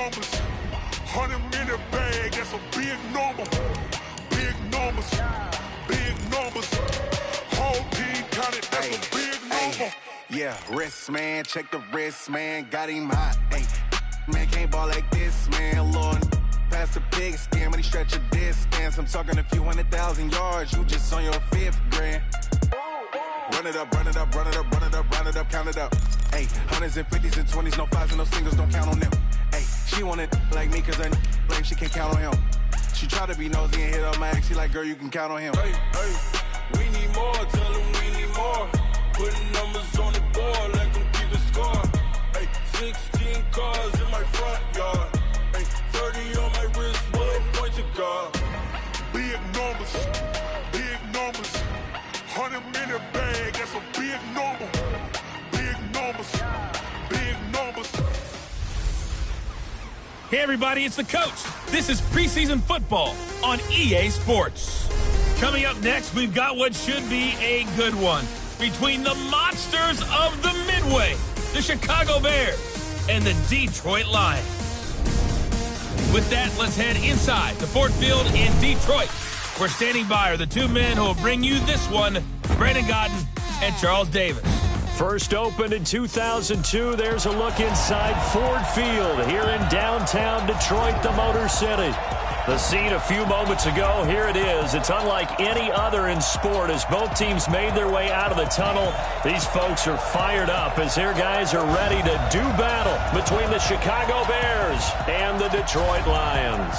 numbers. 100-minute bag, that's a big number. Big numbers. Big numbers. Whole team counted, that's a big number. Yeah, wrist, man. Check the wrist, man. Got him hot. Ay, man, can't ball like this, man. Lord, past the big skin, when he stretch a distance. I'm talking a few 100,000 yards. You just on your 5th grand. Run it up, run it up, run it up, run it up, run it up, count it up. Ay, hundreds and 50s and 20s, no 5s and no singles, don't count on them. Ay, she want it like me, cause her blame, she can't count on him. She try to be nosy and hit up my ex, she like, girl, you can count on him. Hey, hey, we need more, tell them we need more. Putting numbers on the board, let them keep the score. Hey, 16 cars in my front yard. Hey, 30 on my wrist, bullet point to guard. Big numbers, big numbers. 100-minute bag, that's a big number. Big numbers, big numbers. Hey everybody, it's the coach. This is Preseason Football on EA Sports. Coming up next, we've got what should be a good one between the monsters of the Midway, the Chicago Bears, and the Detroit Lions. With that, let's head inside the Ford Field in Detroit. We're standing by are the two men who will bring you this one, Brandon Godden and Charles Davis. First opened in 2002, there's a look inside Ford Field here in downtown Detroit, the Motor City. The scene a few moments ago, here it is. It's unlike any other in sport as both teams made their way out of the tunnel. These folks are fired up as their guys are ready to do battle between the Chicago Bears and the Detroit Lions.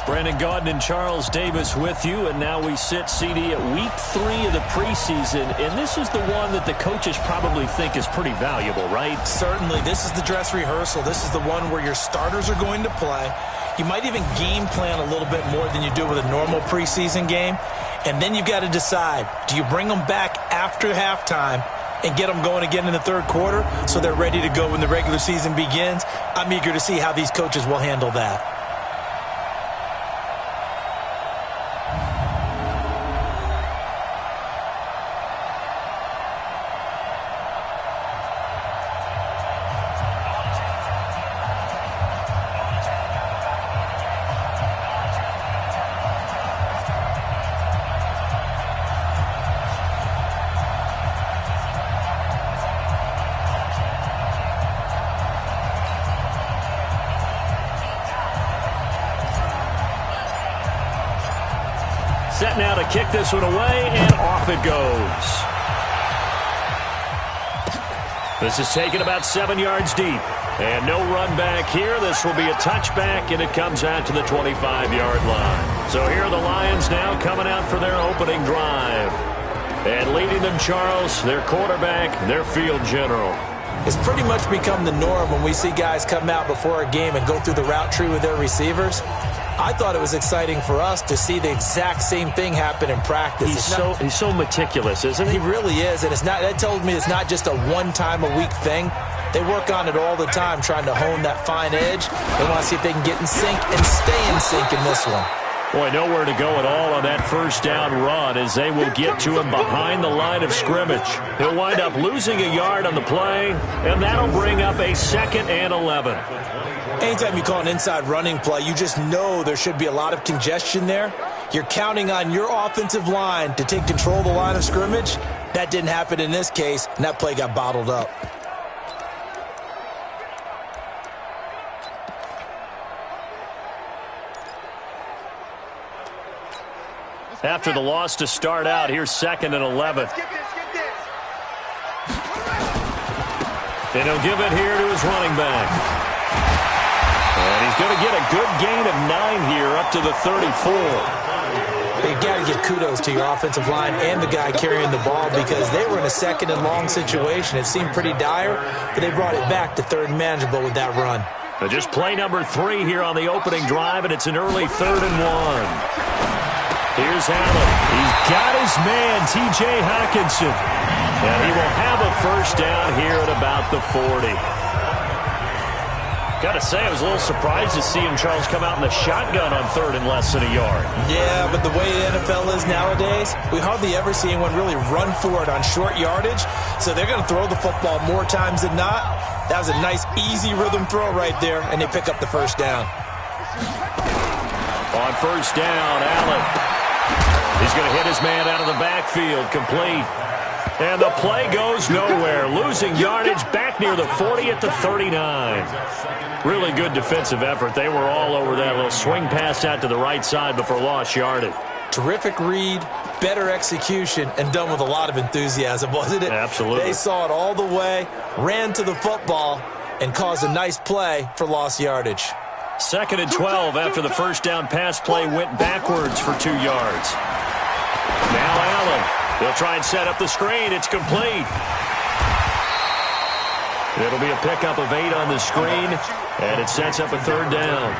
Brandon Gaudin and Charles Davis with you, and now we sit, CD, at week 3 of the preseason, and this is the one that the coaches probably think is pretty valuable, right? Certainly. This is the dress rehearsal. This is the one where your starters are going to play. You might even game plan a little bit more than you do with a normal preseason game, and then you've got to decide, do you bring them back after halftime and get them going again in the third quarter so they're ready to go when the regular season begins? I'm eager to see how these coaches will handle that. Set now to kick this one away, and off it goes. This is taken about 7 yards deep. And no run back here. This will be a touchback, and it comes out to the 25-yard line. So here are the Lions now coming out for their opening drive. And leading them, Charles, their quarterback, their field general. It's pretty much become the norm when we see guys come out before a game and go through the route tree with their receivers. I thought it was exciting for us to see the exact same thing happen in practice. He's so meticulous, isn't he? He really is, and that told me it's not just a one-time-a-week thing. They work on it all the time, trying to hone that fine edge. They want to see if they can get in sync and stay in sync in this one. Boy, nowhere to go at all on that first down run as they will get to him behind the line of scrimmage. He'll wind up losing a yard on the play, and that'll bring up a 2nd and 11. Anytime you call an inside running play, you just know there should be a lot of congestion there. You're counting on your offensive line to take control of the line of scrimmage. That didn't happen in this case, and that play got bottled up. After the loss to start out, here's 2nd and 11. And he'll give it here to his running back. And he's going to get a good gain of 9 here up to the 34. You got to give kudos to your offensive line and the guy carrying the ball because they were in a 2nd and long situation. It seemed pretty dire, but they brought it back to 3rd and manageable with that run. Just play number 3 here on the opening drive, and it's an early 3rd and 1. Here's Allen. He's got his man, T.J. Hockenson. And he will have a first down here at about the 40. Got to say, I was a little surprised to see him, Charles, come out in the shotgun on 3rd and less than a yard. Yeah, but the way the NFL is nowadays, we hardly ever see anyone really run for it on short yardage. So they're going to throw the football more times than not. That was a nice, easy rhythm throw right there, and they pick up the first down. On first down, Allen. He's going to hit his man out of the backfield, complete. And the play goes nowhere. Losing yardage back near the 40 at the 39. Really good defensive effort. They were all over that little swing pass out to the right side before lost yardage. Terrific read, better execution, and done with a lot of enthusiasm, wasn't it? Absolutely. They saw it all the way, ran to the football, and caused a nice play for lost yardage. 2nd and 12 after the first down pass play went backwards for 2 yards. Now Allen. They'll try and set up the screen. It's complete. It'll be a pickup of 8 on the screen, and it sets up a 3rd down.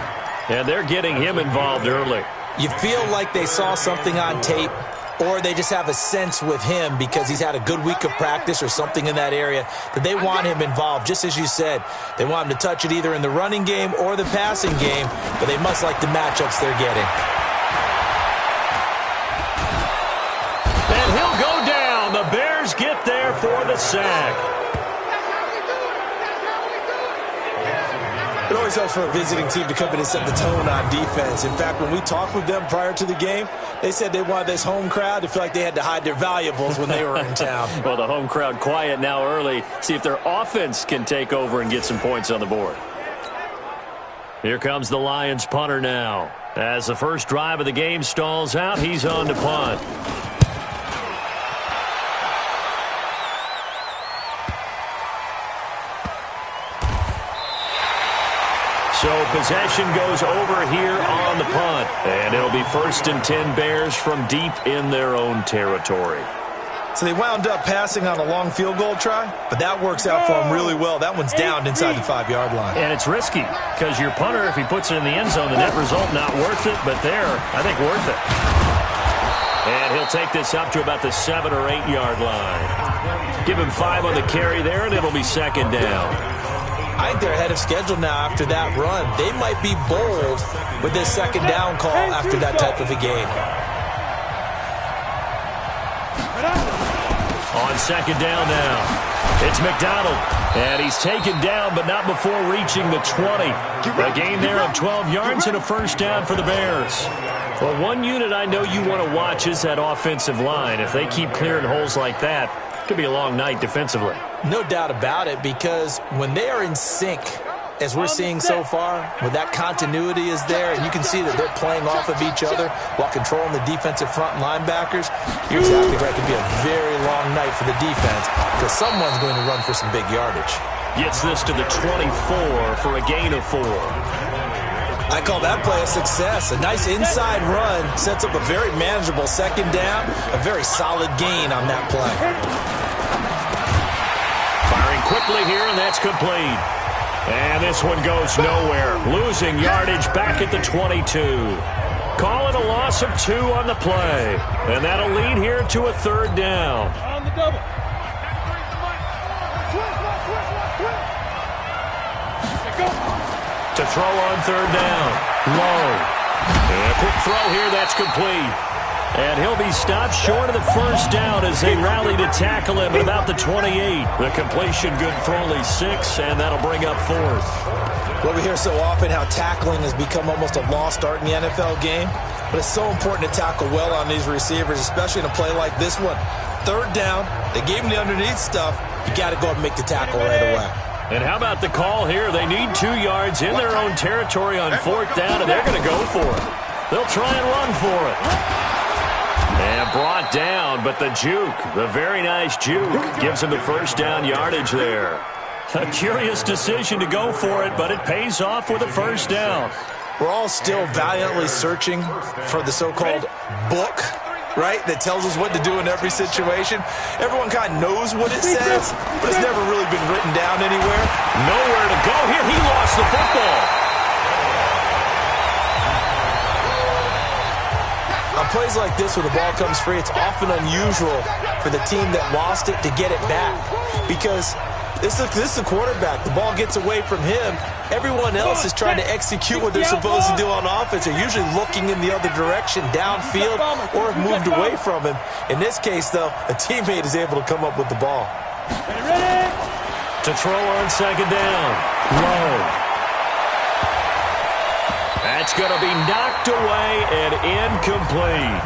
And they're getting him involved early. You feel like they saw something on tape, or they just have a sense with him because he's had a good week of practice or something in that area that they want him involved. Just as you said, they want him to touch it either in the running game or the passing game, but they must like the matchups they're getting. And he'll go down. The Bears get there for the sack. It always helps for a visiting team to come in and set the tone on defense. In fact, when we talked with them prior to the game, they said they wanted this home crowd to feel like they had to hide their valuables when they were in town. Well, the home crowd quiet now early. See if their offense can take over and get some points on the board. Here comes the Lions punter now. As the first drive of the game stalls out, he's on to punt. So possession goes over here on the punt. And it'll be 1st and 10 Bears from deep in their own territory. So they wound up passing on a long field goal try, but that works out for them really well. That one's down inside the 5-yard line. And it's risky because your punter, if he puts it in the end zone, the net result not worth it, but there, I think worth it. And he'll take this up to about the 7 or 8 yard line. Give him 5 on the carry there, and it'll be 2nd down. I think they're ahead of schedule now after that run. They might be bold with this 2nd down call after that type of a game. On 2nd down now, it's McDonald. And he's taken down, but not before reaching the 20. A gain there of 12 yards and a 1st down for the Bears. Well, one unit I know you want to watch is that offensive line. If they keep clearing holes like that, it could be a long night defensively. No doubt about it, because when they are in sync, as we're seeing so far, when that continuity is there, and you can see that they're playing off of each other while controlling the defensive front linebackers, you're exactly right. It could be a very long night for the defense because someone's going to run for some big yardage. Gets this to the 24 for a gain of 4. I call that play a success. A nice inside run sets up a very manageable 2nd down, a very solid gain on that play. Firing quickly here, and that's complete. And this one goes nowhere. Losing yardage back at the 22. Call it a loss of 2 on the play. And that'll lead here to a 3rd down. On the double. To throw on 3rd down. Low. And a quick throw here. That's complete. And he'll be stopped short of the 1st down as they rally to tackle him at about the 28. The completion good for only 6, and that'll bring up 4th. Well, we hear so often how tackling has become almost a lost art in the NFL game, but it's so important to tackle well on these receivers, especially in a play like this one. 3rd down, they gave him the underneath stuff. You got to go and make the tackle right away. And how about the call here? They need 2 yards in their own territory on 4th down, and they're going to go for it. They'll try and run for it. And brought down, but the juke, the very nice juke, gives him the 1st down yardage there. A curious decision to go for it, but it pays off with a 1st down. We're all still valiantly searching for the so-called book, right, that tells us what to do in every situation. Everyone kind of knows what it says, but it's never really been written down anywhere. Nowhere to go here. He lost the football. On plays like this where the ball comes free, it's often unusual for the team that lost it to get it back because this is the quarterback. The ball gets away from him. Everyone else is trying to execute what they're supposed to do on offense. They're usually looking in the other direction, downfield, or have moved away from him. In this case, though, a teammate is able to come up with the ball. To To throw on second down. Low. That's going to be knocked away and incomplete.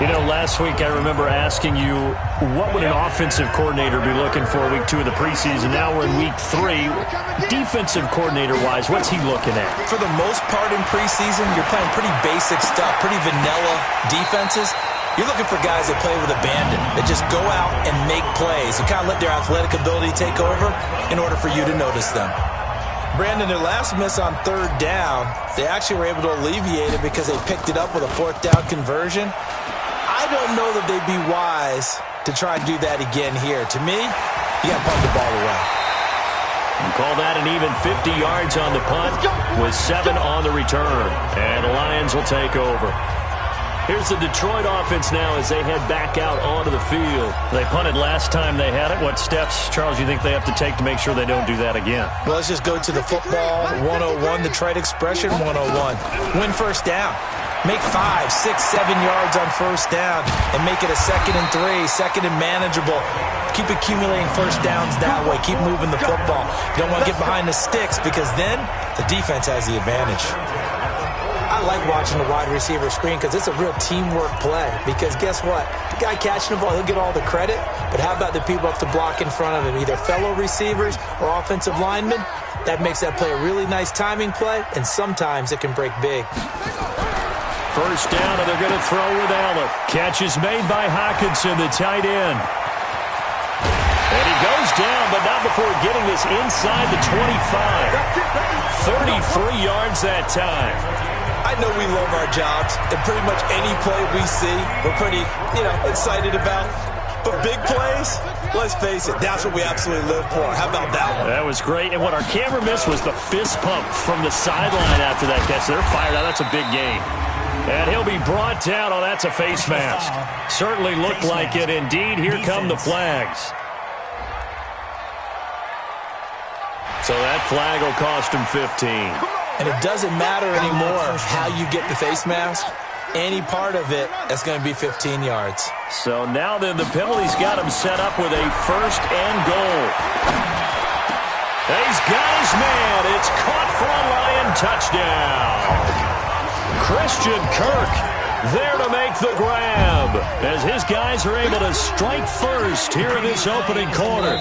You know, last week I remember asking you, what would an offensive coordinator be looking for week 2 of the preseason? Now we're in week 3. Defensive coordinator-wise, what's he looking at? For the most part in preseason, you're playing pretty basic stuff, pretty vanilla defenses. You're looking for guys that play with abandon, that just go out and make plays and kind of let their athletic ability take over in order for you to notice them. Brandon, their last miss on third down, they actually were able to alleviate it because they picked it up with a fourth down conversion. I don't know that they'd be wise to try and do that again here. To me, you got to punt the ball away. And call that an even 50 yards on the punt with 7 on the return. And the Lions will take over. Here's the Detroit offense now as they head back out onto the field. They punted last time they had it. What steps, Charles, you think they have to take to make sure they don't do that again? Well, let's just go to the football 101, the trade expression 101. Win first down. Make 5, 6, 7 yards on first down and make it a 2nd and 3, 2nd and manageable. Keep accumulating first downs that way. Keep moving the football. You don't want to get behind the sticks because then the defense has the advantage. I like watching the wide receiver screen because it's a real teamwork play. Because guess what? The guy catching the ball, he'll get all the credit. But how about the people up to block in front of him, either fellow receivers or offensive linemen? That makes that play a really nice timing play, and sometimes it can break big. First down, and they're going to throw with Allen. Catch is made by Hockenson, the tight end. And he goes down, but not before getting this inside the 25. 33 yards that time. I know we love our jobs, and pretty much any play we see, we're pretty, excited about. But big plays, let's face it, that's what we absolutely live for. How about that one? That was great. And what our camera missed was the fist pump from the sideline after that catch. They're fired out. That's a big game. And he'll be brought down. Oh, that's a face mask. Certainly looked like it. Indeed, here come the flags. So that flag will cost him 15. And it doesn't matter anymore how you get the face mask. Any part of it, that's going to be 15 yards. So now then, the penalty's got him set up with a 1st and goal. He's got his man. It's caught for a Lion touchdown. Christian Kirk there to make the grab as his guys are able to strike first here in this opening quarter.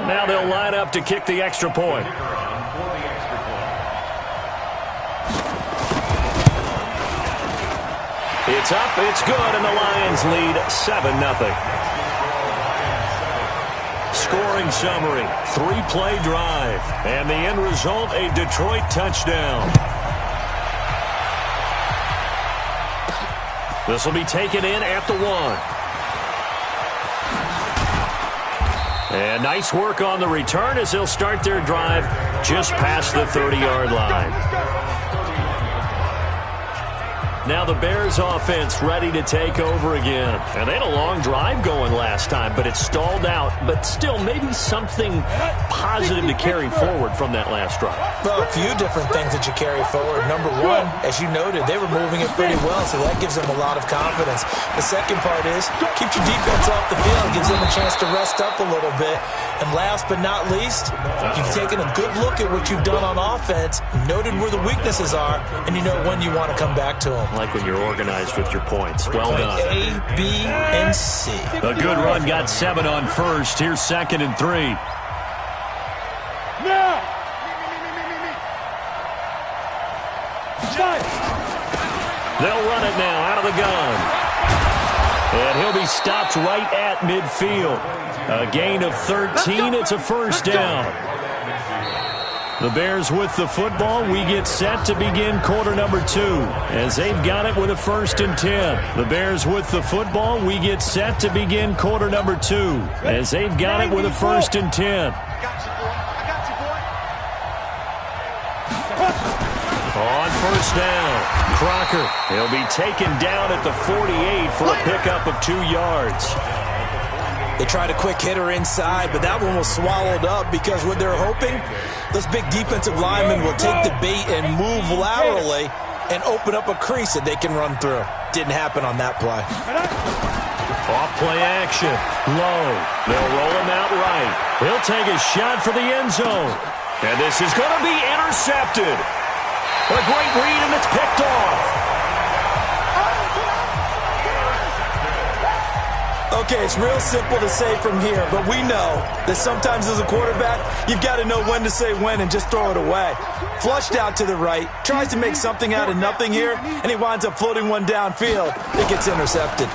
Now they'll line up to kick the extra point. It's up, it's good, and the Lions lead 7-0. Scoring summary, 3-play drive, and the end result, a Detroit touchdown. This will be taken in at the 1. And nice work on the return as they'll start their drive just past the 30-yard line. Now the Bears offense ready to take over again. And they had a long drive going last time, but it stalled out. But still, maybe something positive to carry forward from that last drive. Well, a few different things that you carry forward. Number one, as you noted, they were moving it pretty well, so that gives them a lot of confidence. The second part is keep your defense off the field. Gives them a chance to rest up a little bit. And last but not least, you've taken a good look at what you've done on offense, noted where the weaknesses are, and you know when you want to come back to them. Like when you're organized with your points. Well done. A, B, and C. A good run, got 7 on first. Here's 2nd and 3. Now! They'll run it now out of the gun. And he'll be stopped right at midfield. A gain of 13. It's a first down. The Bears with the football. We get set to begin quarter number 2 as they've got it with a 1st and 10. The Bears with the football. We get set to begin quarter number 2 as they've got it with a 1st and 10. On first down, Crocker. He'll be taken down at the 48 for a pickup of 2 yards. They tried a quick hitter inside, but that one was swallowed up because what they're hoping, those big defensive linemen will take the bait and move laterally and open up a crease that they can run through. Didn't happen on that play. Off play action. Low. They'll roll him out right. He'll take a shot for the end zone. And this is going to be intercepted. A great read, and it's picked off. Okay, it's real simple to say from here, but we know that sometimes as a quarterback, you've got to know when to say when and just throw it away. Flushed out to the right, tries to make something out of nothing here, and he winds up floating one downfield. It gets intercepted.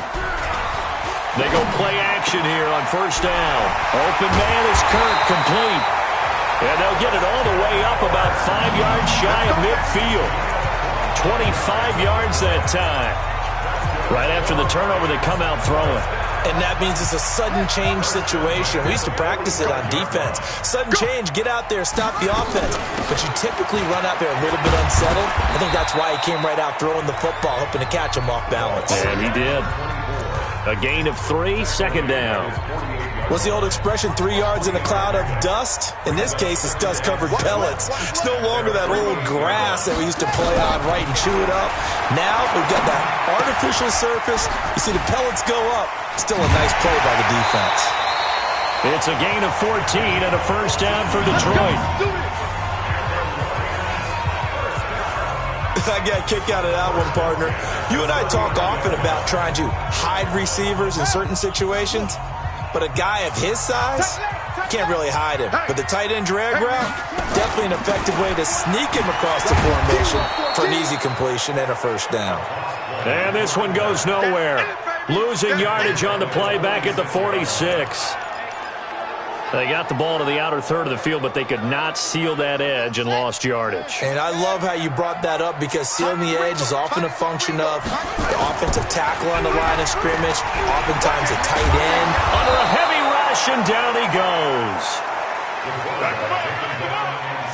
They go play action here on first down. Open man is Kirk, complete. And they'll get it all the way up about 5 yards shy of midfield. 25 yards that time. Right after the turnover, they come out throwing. And that means it's a sudden change situation. We used to practice it on defense. Sudden change, get out there, stop the offense. But you typically run out there a little bit unsettled. I think that's why he came right out throwing the football, hoping to catch him off balance. And he did. A gain of 3, second down. What's the old expression, 3 yards in a cloud of dust? In this case, it's dust-covered pellets. It's no longer that old grass that we used to play on, right, and chew it up. Now we've got that artificial surface. You see the pellets go up. Still a nice play by the defense. It's a gain of 14 and a first down for Detroit. I got a kick out of that one, partner. You and I talk often about trying to hide receivers in certain situations, but a guy of his size, can't really hide him. But the tight end drag route, definitely an effective way to sneak him across the formation for an easy completion and a first down. And this one goes nowhere. Losing yardage on the play back at the 46. They got the ball to the outer third of the field, but they could not seal that edge and lost yardage. And I love how you brought that up, because sealing the edge is often a function of the offensive tackle on the line of scrimmage, oftentimes a tight end. Under a heavy rush, and down he goes.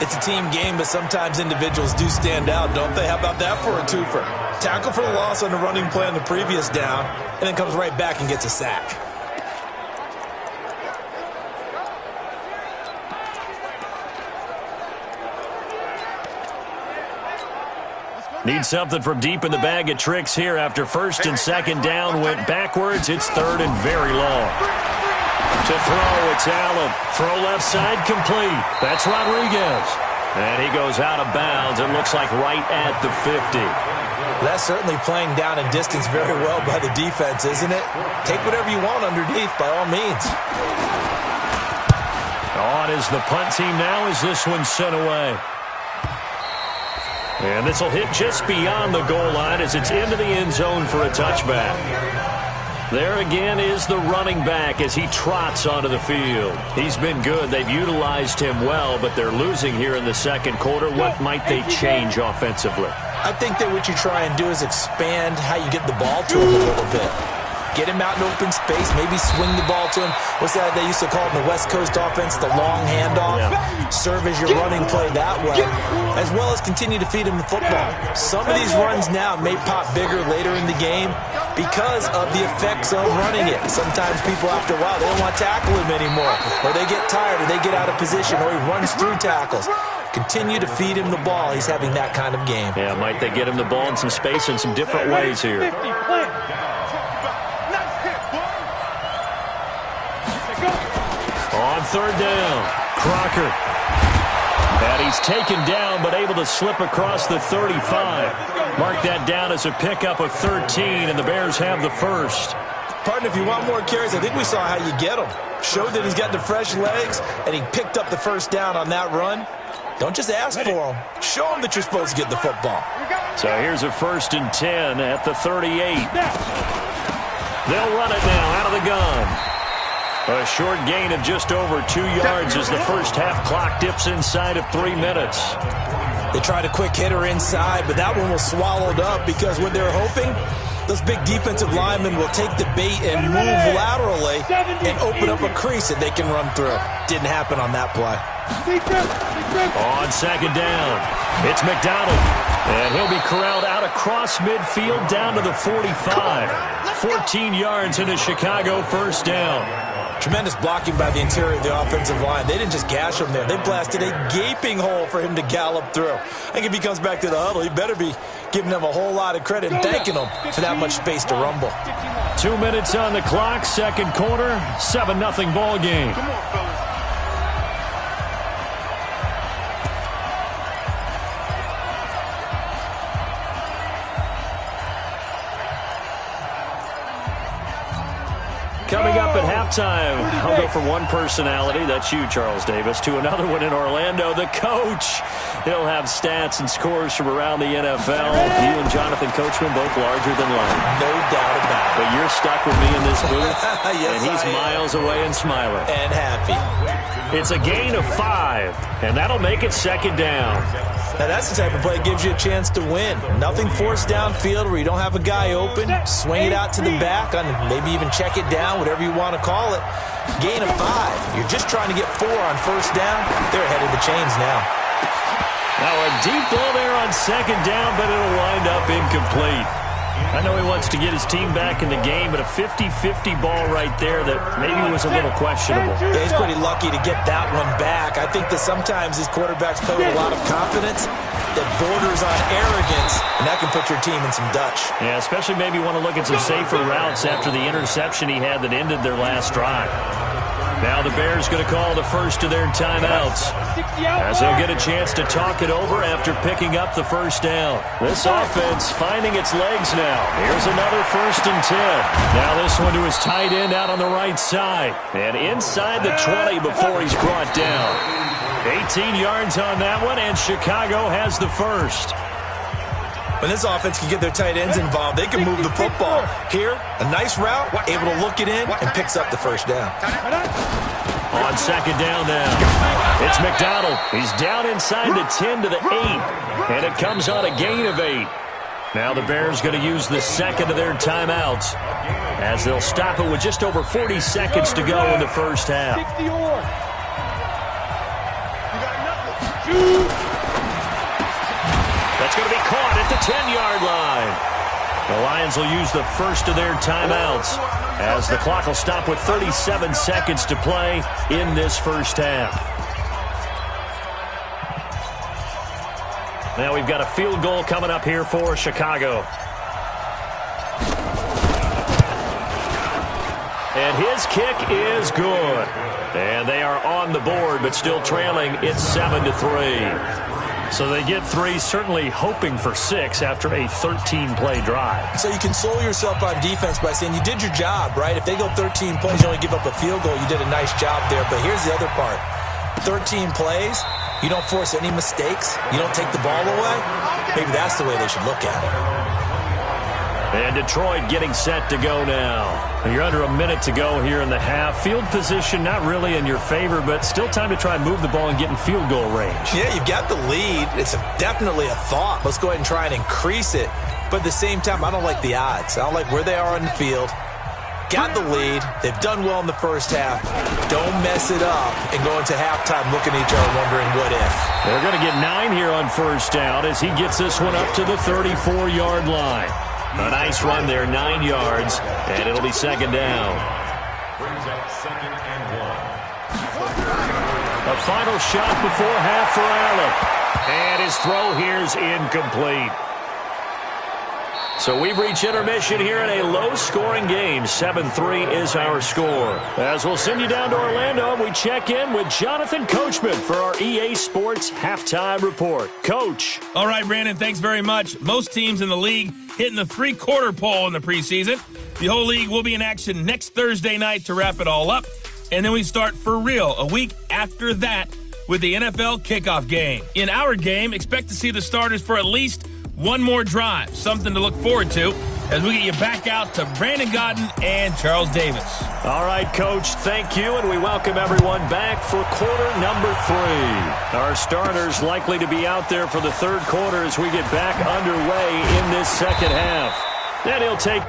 It's a team game, but sometimes individuals do stand out, don't they? How about that for a twofer? Tackle for the loss on the running play on the previous down, and then comes right back and gets a sack. Need something from deep in the bag of tricks here after first and second down went backwards. It's third and very long. To throw, it's Allen. Throw left side, complete. That's Rodriguez. And he goes out of bounds. It looks like right at the 50. That's certainly playing down in distance very well by the defense, isn't it? Take whatever you want underneath, by all means. On is the punt team now as this one's sent away. And this will hit just beyond the goal line as it's into the end zone for a touchback. There again is the running back as he trots onto the field. He's been good. They've utilized him well, but they're losing here in the second quarter. What might they change offensively? I think that what you try and do is expand how you get the ball to him a little bit. Get him out in open space, maybe swing the ball to him. What's that they used to call it in the West Coast offense, the long handoff? Yeah. Serve as your running play that way, as well as continue to feed him the football. Some of these runs now may pop bigger later in the game because of the effects of running it. Sometimes people, after a while, they don't want to tackle him anymore, or they get tired, or they get out of position, or he runs through tackles. Continue to feed him the ball. He's having that kind of game. Yeah, might they get him the ball in some space in some different ways here. On third down, Crocker. And he's taken down, but able to slip across the 35. Mark that down as a pickup of 13, and the Bears have the first. Partner, if you want more carries, I think we saw how you get them. Showed that he's got the fresh legs, and he picked up the first down on that run. Don't just ask for them. Show them that you're supposed to get the football. So here's a 1st and 10 at the 38. They'll run it now out of the gun. A short gain of just over 2 yards as the first half clock dips inside of 3 minutes. They tried a quick hitter inside, but that one was swallowed up because what they're hoping, those big defensive linemen will take the bait and move laterally and open up a crease that they can run through. Didn't happen on that play. On second down, it's McDonald. And he'll be corralled out across midfield down to the 45. 14 yards in a Chicago first down. Tremendous blocking by the interior of the offensive line. They didn't just gash him there. They blasted a gaping hole for him to gallop through. I think if he comes back to the huddle, he better be giving them a whole lot of credit and thanking them for that much space to rumble. 2 minutes on the clock, second quarter, 7-0 ball game. Come on, fellas. Coming up at halftime, I'll go from one personality, that's you, Charles Davis, to another one in Orlando, the coach. He'll have stats and scores from around the NFL. You and Jonathan Coachman both larger than life. No doubt about it. But you're stuck with me in this booth, Yes, and he's I am. miles away and smiling. And happy. It's a gain of 5, and that'll make it second down. Now, that's the type of play that gives you a chance to win. Nothing forced downfield where you don't have a guy open. Swing it out to the back, and maybe even check it down, whatever you want to call it. Gain of 5. You're just trying to get 4 on first down. They're ahead of the chains now. Now a deep ball there on second down, but it'll wind up incomplete. I know he wants to get his team back in the game, but a 50-50 ball right there that maybe was a little questionable. Yeah, he's pretty lucky to get that one back. I think that sometimes these quarterbacks play with a lot of confidence that borders on arrogance, and that can put your team in some Dutch. Yeah, especially maybe want to look at some safer routes after the interception he had that ended their last drive. Now the Bears going to call the first of their timeouts as they'll get a chance to talk it over after picking up the first down. This offense finding its legs now. Here's another 1st and 10. Now this one to his tight end out on the right side. And inside the 20 before he's brought down. 18 yards on that one, and Chicago has the first. When this offense can get their tight ends involved, they can move the football. Here, a nice route, able to look it in, and picks up the first down. On second down now, it's McDonald. He's down inside the 10 to the 8, and it comes on a gain of 8. Now the Bears going to use the second of their timeouts as they'll stop it with just over 40 seconds to go in the first half. That's going to be caught at the 10-yard line. The Lions will use the first of their timeouts as the clock will stop with 37 seconds to play in this first half. Now we've got a field goal coming up here for Chicago. And his kick is good. And they are on the board, but still trailing. It's 7-3. So they get 3, certainly hoping for 6 after a 13-play drive. So you console yourself on defense by saying you did your job, right? If they go 13 plays, you only give up a field goal, you did a nice job there. But here's the other part. 13 plays, you don't force any mistakes, you don't take the ball away. Maybe that's the way they should look at it. And Detroit getting set to go now. You're under a minute to go here in the half. Field position not really in your favor, but still time to try and move the ball and get in field goal range. Yeah, you've got the lead. It's definitely a thought. Let's go ahead and try and increase it. But at the same time, I don't like the odds. I don't like where they are on the field. Got the lead. They've done well in the first half. Don't mess it up and go into halftime looking at each other wondering what if. They're going to get 9 here on first down as he gets this one up to the 34-yard line. A nice run there, 9 yards, and it'll be second down. A final shot before half for Allen. And his throw here's incomplete. So we've reached intermission here in a low-scoring game. 7-3 is our score. As we'll send you down to Orlando, we check in with Jonathan Coachman for our EA Sports Halftime Report. Coach. All right, Brandon, thanks very much. Most teams in the league hitting the three-quarter pole in the preseason. The whole league will be in action next Thursday night to wrap it all up. And then we start for real a week after that with the NFL kickoff game. In our game, expect to see the starters for at least one more drive, something to look forward to as we get you back out to Brandon Godden and Charles Davis. All right, Coach, thank you, and we welcome everyone back for quarter number 3. Our starters likely to be out there for the third quarter as we get back underway in this second half. Then he'll take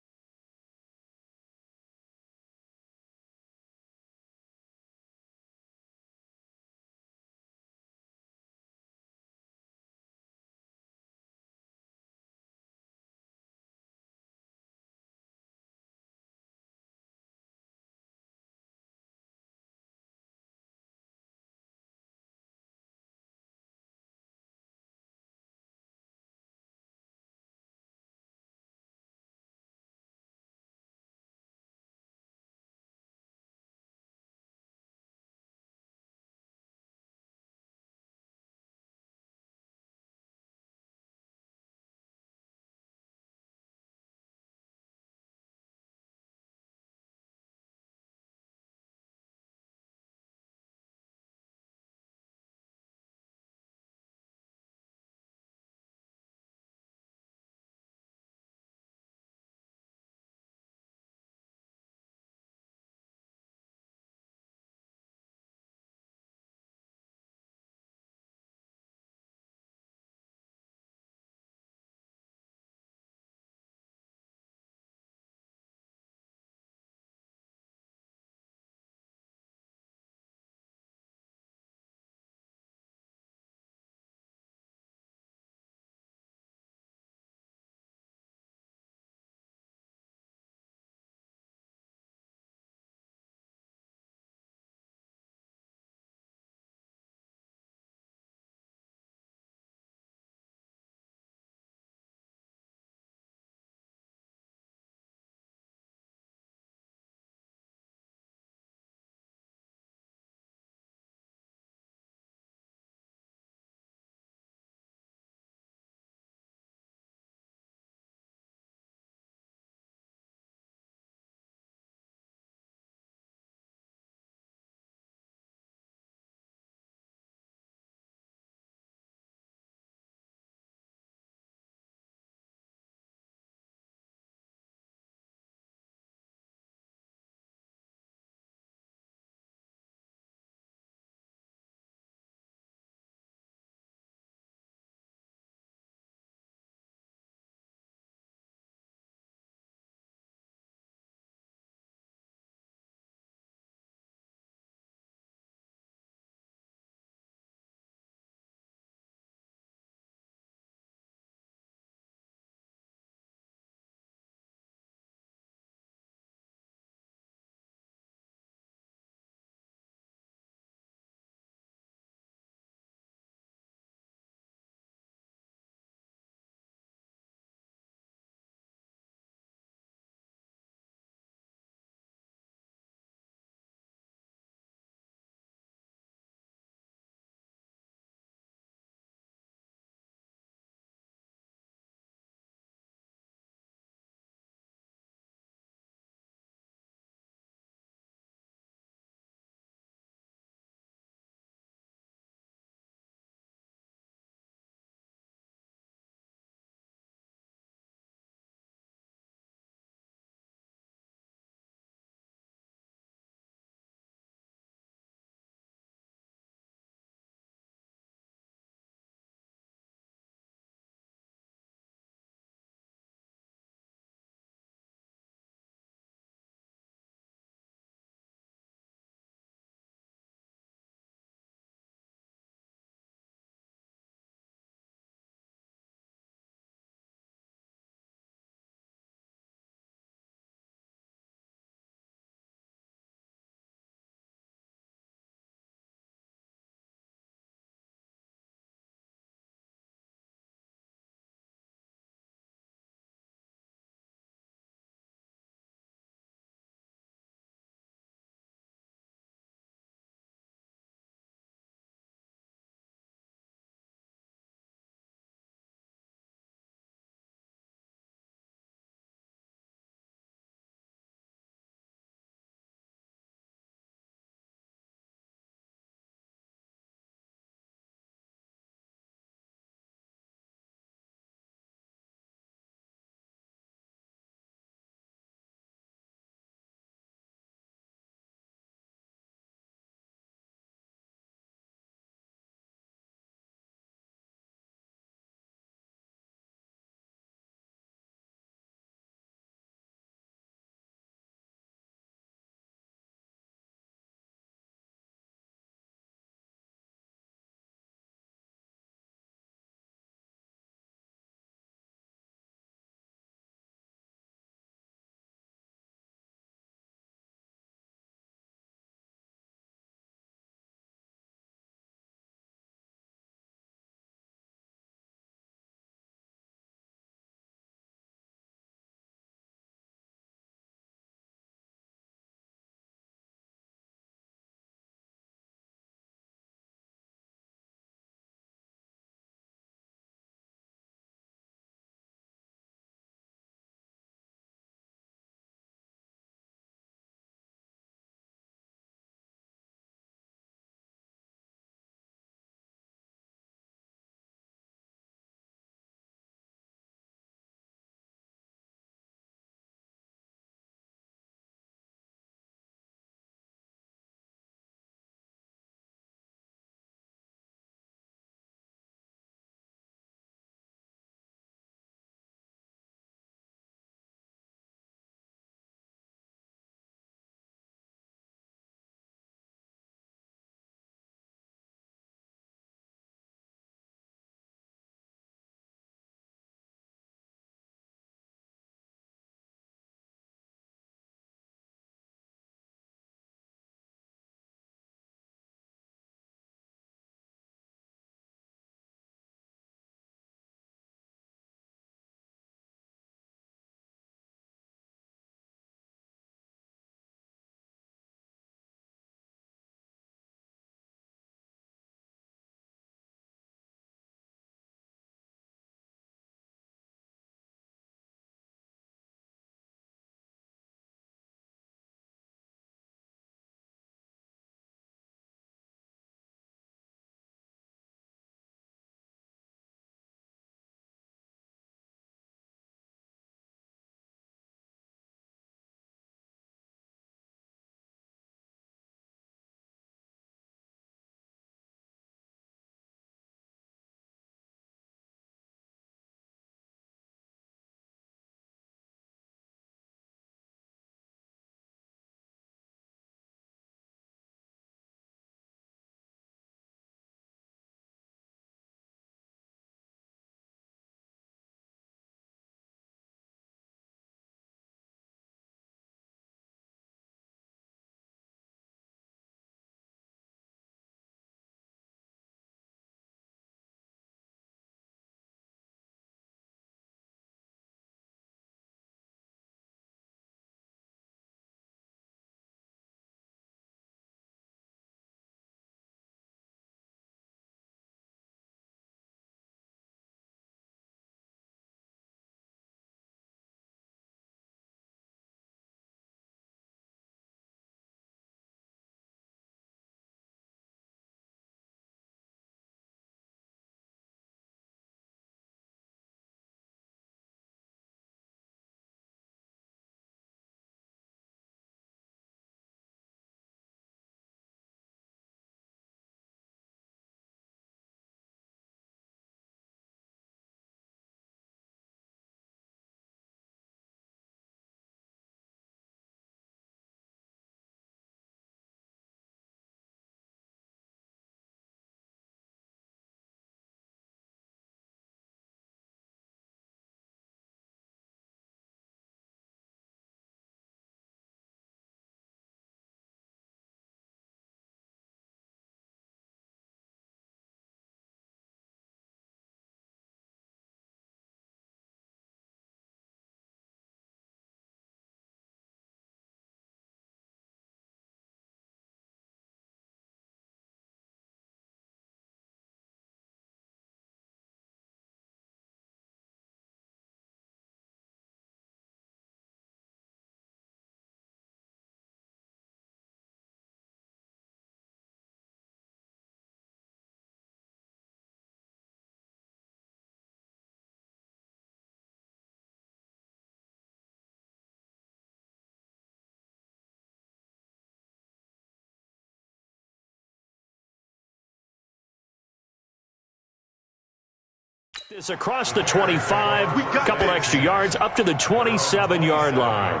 It's across the 25, a couple extra yards, up to the 27-yard line.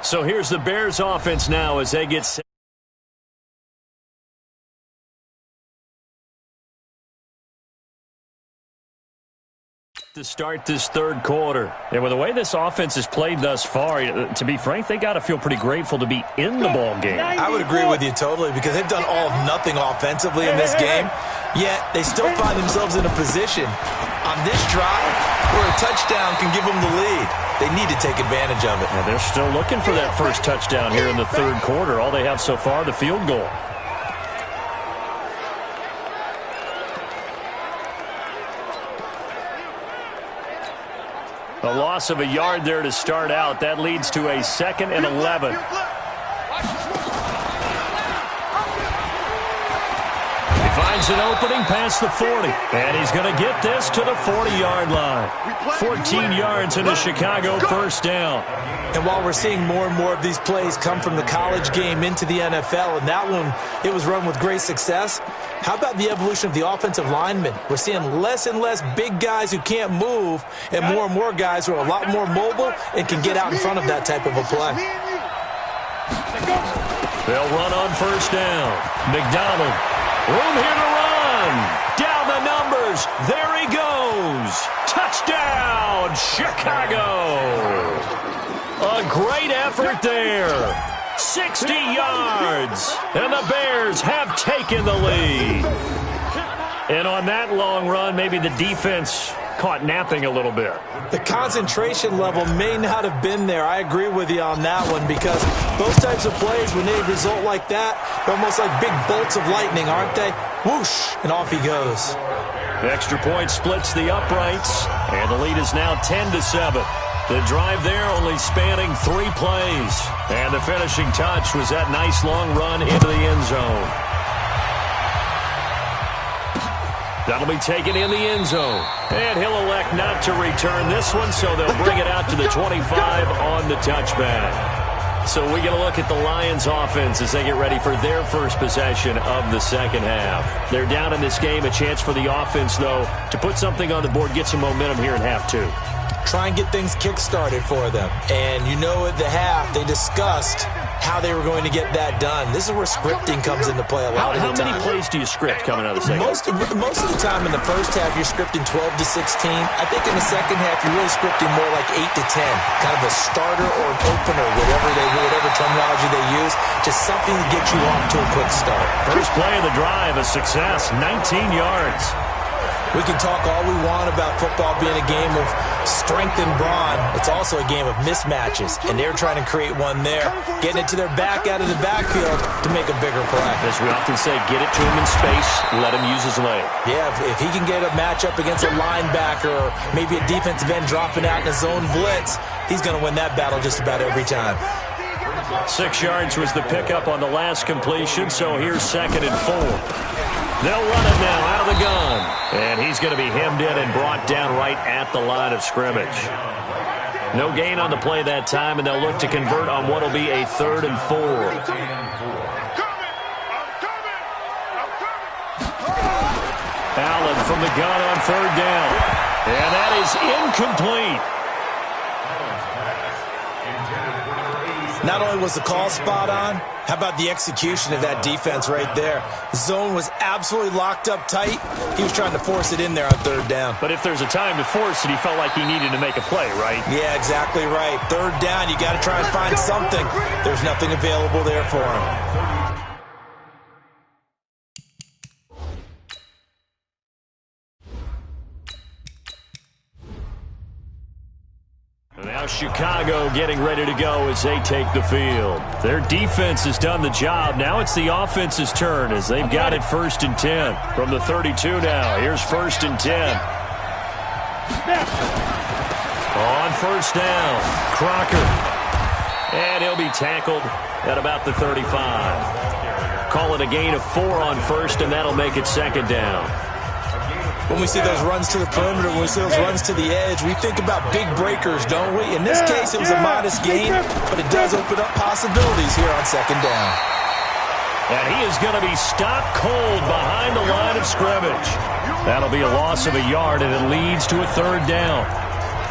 So here's the Bears offense now as they get set to start this third quarter. And with the way this offense has played thus far, to be frank, they got to feel pretty grateful to be in the ball game. I would agree with you totally because they've done all of nothing offensively in this game, yet they still find themselves in a position on this drive where a touchdown can give them the lead. They need to take advantage of it. And they're still looking for that first touchdown here in the third quarter. All they have so far, the field goal. A loss of a yard there to start out. That leads to a 2nd and 11. He finds an opening past the 40. And he's going to get this to the 40-yard line. 14 yards and a Chicago first down. And while we're seeing more and more of these plays come from the college game into the NFL, and that one, it was run with great success, how about the evolution of the offensive linemen? We're seeing less and less big guys who can't move and more guys who are a lot more mobile and can get out in front of that type of a play. They'll run on first down. McDonald, room here to run. Down the numbers. There he goes. Touchdown, Chicago. A great effort there. 60 yards, and the Bears have taken the lead. And on that long run, maybe the defense caught napping a little bit. The concentration level may not have been there. I agree with you on that one because those types of plays, when they result like that, they're almost like big bolts of lightning, aren't they? Whoosh, and off he goes. The extra point splits the uprights, and the lead is now 10-7. The drive there only spanning 3 plays. And the finishing touch was that nice long run into the end zone. That'll be taken in the end zone. And he'll elect not to return this one, so they'll bring it out to the 25 on the touchback. So we get a look at the Lions offense as they get ready for their first possession of the second half. They're down in this game. A chance for the offense, though, to put something on the board, get some momentum here in half 2. Try and get things kick-started for them. And you know at the half, they discussed how they were going to get that done. This is where scripting comes into play a lot of the time. How many plays do you script coming out of the second half? Most of the time in the first half, you're scripting 12 to 16. I think in the second half, you're really scripting more like 8 to 10. Kind of a starter or an opener, whatever terminology they use. Just something to get you off to a quick start. First play of the drive, a success, 19 yards. We can talk all we want about football being a game of strength and brawn. It's also a game of mismatches, and they're trying to create one there, getting it to their back out of the backfield to make a bigger play. As we often say, get it to him in space, let him use his leg. Yeah, if he can get a matchup against a linebacker or maybe a defensive end dropping out in a zone blitz, he's going to win that battle just about every time. 6 yards was the pickup on the last completion, so here's 2nd and 4. They'll run it now out of the gun. And he's going to be hemmed in and brought down right at the line of scrimmage. No gain on the play that time, and they'll look to convert on what will be a 3rd and 4. Allen from the gun on 3rd down. And that is incomplete. Not only was the call spot on, how about the execution of that defense right there? The zone was absolutely locked up tight. He was trying to force it in there on 3rd down. But if there's a time to force it, he felt like he needed to make a play, right? Yeah, exactly right. 3rd down, you got to try and find something. There's nothing available there for him. Now Chicago getting ready to go as they take the field. Their defense has done the job. Now it's the offense's turn as they've got it 1st and 10. From the 32 now, here's 1st and 10. On 1st down, Crocker. And he'll be tackled at about the 35. Call it a gain of 4 on 1st, and that'll make it 2nd down. When we see those runs to the perimeter, when we see those runs to the edge, we think about big breakers, don't we? In this case, it was a modest gain, but it does open up possibilities here on 2nd down. And he is going to be stopped cold behind the line of scrimmage. That'll be a loss of a yard, and it leads to a third down.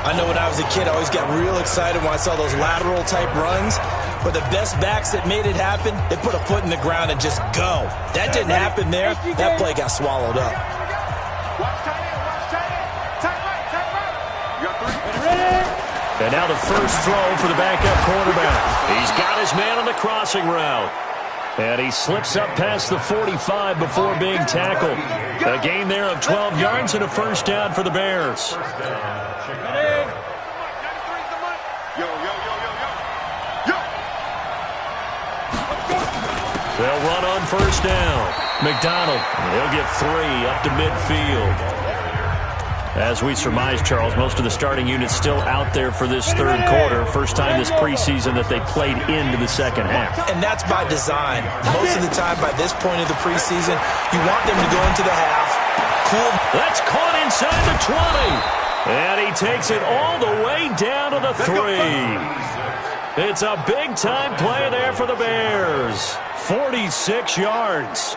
I know when I was a kid, I always got real excited when I saw those lateral-type runs. But the best backs that made it happen, they put a foot in the ground and just go. That didn't happen there. That play got swallowed up. And now the first throw for the backup quarterback. He's got his man on the crossing route. And he slips up past the 45 before being tackled. A gain there of 12 yards and a first down for the Bears. They'll run on first down. McDonald, he'll get 3 up to midfield. As we surmise, Charles, most of the starting units still out there for this third quarter. First time this preseason that they played into the second half. And that's by design. Most of the time by this point of the preseason, you want them to go into the half. Cool. That's caught inside the 20. And he takes it all the way down to the 3. It's a big-time play there for the Bears. 46 yards.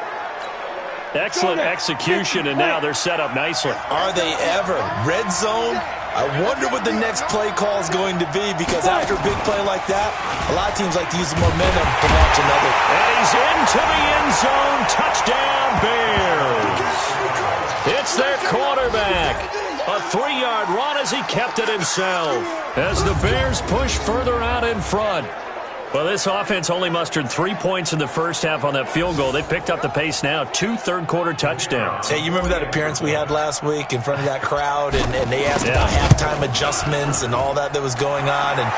Excellent execution, and now they're set up nicely. Are they ever? Red zone? I wonder what the next play call is going to be, because after a big play like that, a lot of teams like to use the momentum to launch another. And he's into the end zone. Touchdown, Bears. It's their quarterback. A 3-yard run as he kept it himself. As the Bears push further out in front. Well, this offense only mustered 3 points in the first half on that field goal. They picked up the pace now. 2 third-quarter touchdowns. Hey, you remember that appearance we had last week in front of that crowd, and they asked about halftime adjustments and all that was going on. And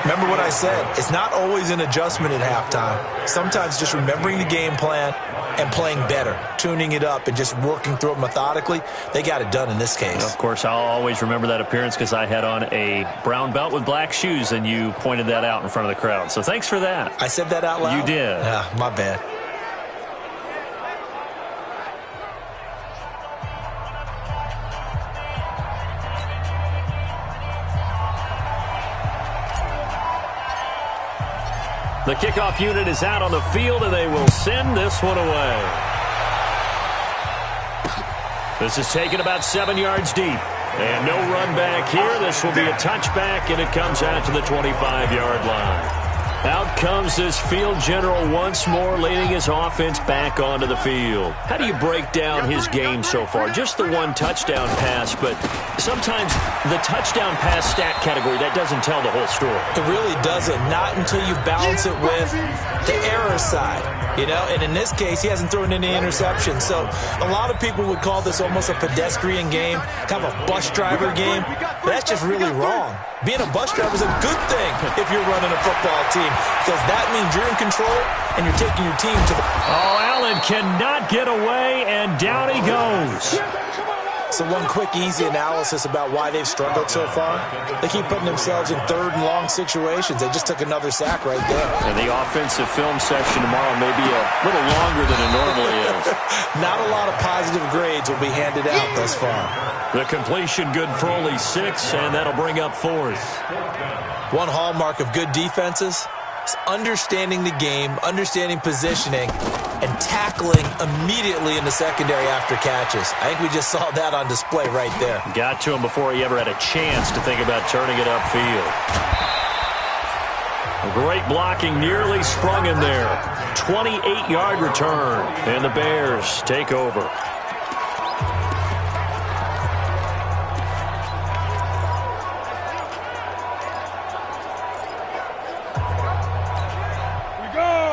remember what I said. It's not always an adjustment at halftime. Sometimes just remembering the game plan and playing better, tuning it up and just working through it methodically. They got it done in this case. Of course, I'll always remember that appearance because I had on a brown belt with black shoes, and you pointed that out in front of the crowd. So thanks for that. I said that out loud? You did. Yeah, my bad. The kickoff unit is out on the field, and they will send this one away. This is taken about 7 yards deep. And no run back here. This will be a touchback, and it comes out to the 25-yard line. Out comes this field general once more, leading his offense back onto the field. How do you break down his game so far? Just the one touchdown pass, but sometimes the touchdown pass stat category, that doesn't tell the whole story. It really doesn't. Not until you balance it with the error side. You know, and in this case, he hasn't thrown any interceptions. So a lot of people would call this almost a pedestrian game, kind of a bus driver game. But that's just really wrong. Being a bus driver is a good thing if you're running a football team, because that means you're in control and you're taking your team to the... Oh, Allen cannot get away, and down he goes. So one quick, easy analysis about why they've struggled so far. They keep putting themselves in third and long situations. They just took another sack right there. And the offensive film session tomorrow may be a little longer than it normally is. Not a lot of positive grades will be handed out thus far. The completion good for only 6, and that'll bring up 4th. One hallmark of good defenses is understanding the game, understanding positioning, and tackling immediately in the secondary after catches. I think we just saw that on display right there. Got to him before he ever had a chance to think about turning it upfield. Great blocking, nearly sprung him there. 28-yard return, and the Bears take over.